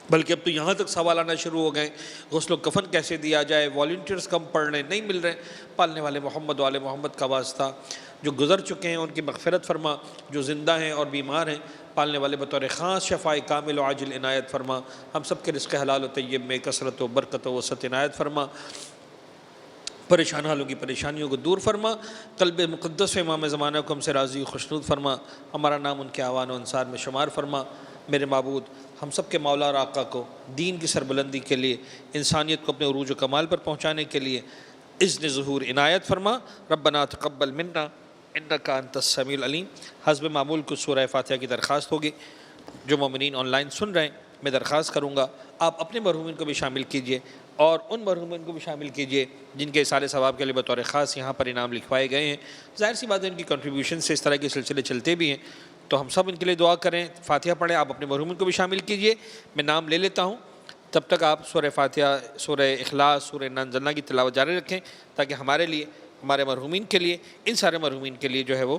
بلکہ اب تو یہاں تک سوال آنا شروع ہو گئے، غسل و کفن کیسے دیا جائے، والنٹیئرز کم پڑھ رہے ہیں، نہیں مل رہے۔ پالنے والے محمد و آل محمد کا واسطہ جو گزر چکے ہیں ان کی مغفرت فرما، جو زندہ ہیں اور بیمار ہیں پالنے والے بطور خاص شفاء کامل و عاجل عنایت فرما۔ ہم سب کے رزق حلال و طیب میں کثرت و برکت و وسعت عنایت فرما۔ پریشان حالوں کی پریشانیوں کو دور فرما۔ قلب مقدس و امام زمانہ کو ہم سے راضی و خوشنود فرما۔ ہمارا نام ان کے اعوان و انصار میں شمار فرما۔ میرے معبود ہم سب کے مولا اور آقا کو دین کی سربلندی کے لیے، انسانیت کو اپنے عروج و کمال پر پہنچانے کے لیے اذن ظہور عنایت فرما۔ ربنا تقبل منا انک انت السمیع العلیم۔ حسب معمول کچھ سورہ فاتحہ کی درخواست ہوگی۔ جو مومنین آن لائن سن رہے ہیں، میں درخواست کروں گا آپ اپنے مرحومین کو بھی شامل کیجئے اور ان مرحومین کو بھی شامل کیجئے جن کے اِیصال ثواب کے لیے بطور خاص یہاں پر انعام لکھوائے گئے ہیں۔ ظاہر سی بات ہے ان کی کنٹریبیوشن سے اس طرح کے سلسلے چلتے بھی ہیں، تو ہم سب ان کے لیے دعا کریں۔ فاتحہ پڑھیں، آپ اپنے مرحومین کو بھی شامل کیجئے۔ میں نام لے لیتا ہوں، تب تک آپ سورہ فاتحہ، سورہ اخلاص، سورہ انا انزلنا کی تلاوت جاری رکھیں تاکہ ہمارے لیے، ہمارے مرحومین کے لیے، ان سارے مرحومین کے لیے جو ہے وہ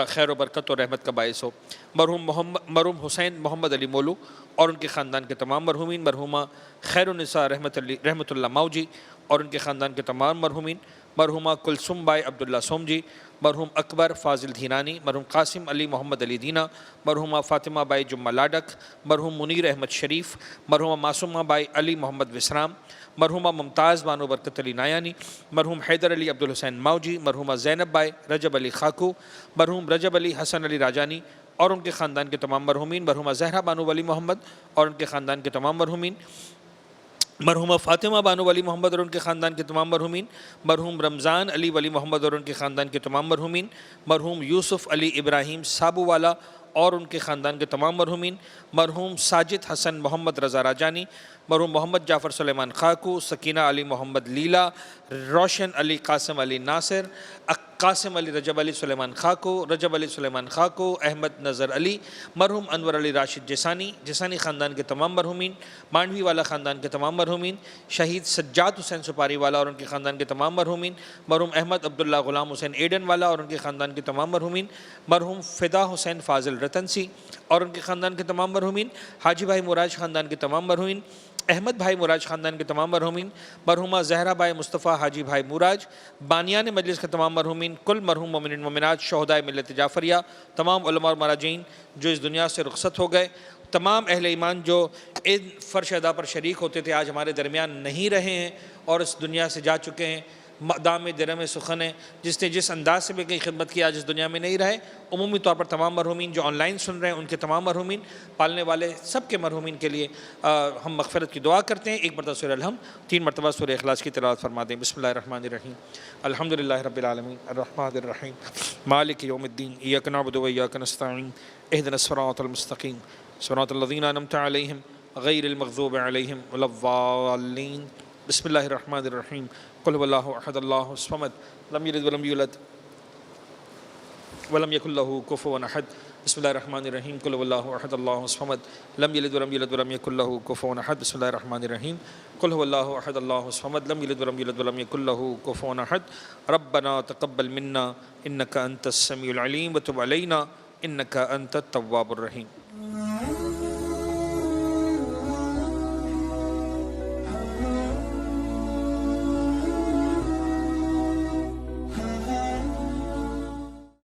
خیر و برکت اور رحمت کا باعث ہو۔ مرحوم حسین محمد علی مولو اور ان کے خاندان کے تمام مرحومین، مرحومہ خیر النساء رحمت اللہ ماؤ جی اور ان کے خاندان کے تمام مرحومین، مرحومہ کلثوم بائی عبداللہ سوم جی، مرحوم اکبر فاضل دھینانی، مرحوم قاسم علی محمد علی دینا، مرحومہ فاطمہ بائی جمعہ لاڈک، مرحوم منیر احمد شریف، مرحومہ معصومہ بائی علی محمد وسرام، مرحومہ ممتاز بانو برکت علی نایانی، مرحوم حیدر علی عبدالحسین ماؤ جی، مرحومہ زینب بائی رجب علی خاکو، مرحوم رجب علی حسن علی راجانی اور ان کے خاندان کے تمام مرحومین، مرحومہ زہرا بانو ولی محمد اور ان کے خاندان کے تمام مرحومین، مرحومہ فاطمہ بانو ولی محمد اور ان کے خاندان کے تمام مرحومین، مرحوم رمضان علی ولی محمد اور ان کے خاندان کے تمام مرحومین، مرحوم یوسف علی ابراہیم سابو والا اور ان کے خاندان کے تمام مرحومین، مرحوم ساجد حسن محمد رضا راجانی، مرحوم محمد جعفر سلیمان خاکو، سکینہ علی محمد لیلا، روشن علی قاسم علی ناصر، قاسم علی رجب علی سلیمان خاکو، رجب علی سلیمان خاکو، احمد نظر علی، مرحوم انور علی راشد جسانی خاندان کے تمام مرحومین، مانڈوی والا خاندان کے تمام مرحومین، شہید سجاد حسین سپاری والا اور ان کے خاندان کے تمام مرحومین، مرحوم احمد عبداللہ غلام حسین ایڈن والا اور ان کے خاندان کے تمام مرحومین، مرحوم فدا حسین فاضل رتنسی اور ان کے خاندان کے تمام مرحومین، حاجی بھائی مراج خاندان کے تمام مرحومین، احمد بھائی مراج خاندان کے تمام مرحومین، مرحومہ زہرا بھائی مصطفیٰ حاجی بھائی مراج، بانیان مجلس کے تمام مرحومین، کل مرحوم مومنین مومنات، شہدائے ملت جعفریہ، تمام علماء اور مراجعین جو اس دنیا سے رخصت ہو گئے، تمام اہل ایمان جو ان فرش ادا پر شریک ہوتے تھے آج ہمارے درمیان نہیں رہے ہیں اور اس دنیا سے جا چکے ہیں، دام درم سخن ہے، جس نے جس انداز سے بھی کئی خدمت کی آج اس دنیا میں نہیں رہے، عمومی طور پر تمام مرحومین جو آن لائن سن رہے ہیں ان کے تمام مرحومین، پالنے والے سب کے مرحومین کے لیے ہم مغفرت کی دعا کرتے ہیں۔ ایک مرتبہ سورہ الحمد، 3 مرتبہ سورہ اخلاص کی تلاوت فرما دیں۔ بسم اللہ الرحمن الرحیم، الحمدللہ رب العالمین الرحمن الرحیم مالک یوم الدین، ایاک نعبد و ایاک نستعین، اہدنا الصراط المستقیم صراط الذین انعمت علیہم غیر المغضوب علیہم ولا الضالین۔ بسم اللہ الرحمن الرحیم، قل هو اللہ احد اللہ الصمد لم یلد ولم یولد ولم یکن لہ کفوا احد۔ بسم اللہ الرحمن الرحیم، قل هو اللہ احد اللہ الصمد لم یلد ولم یولد ولم یکن لہ کفوا احد۔ بسم اللہ الرحمن الرحیم، قل هو اللہ احد اللہ الصمد لم یلد ولم یولد ولم یکن لہ کفوا احد۔ ربنا تقبل منا انک انت السمیع العلیم وتب علینا انک انت التواب الرحیم۔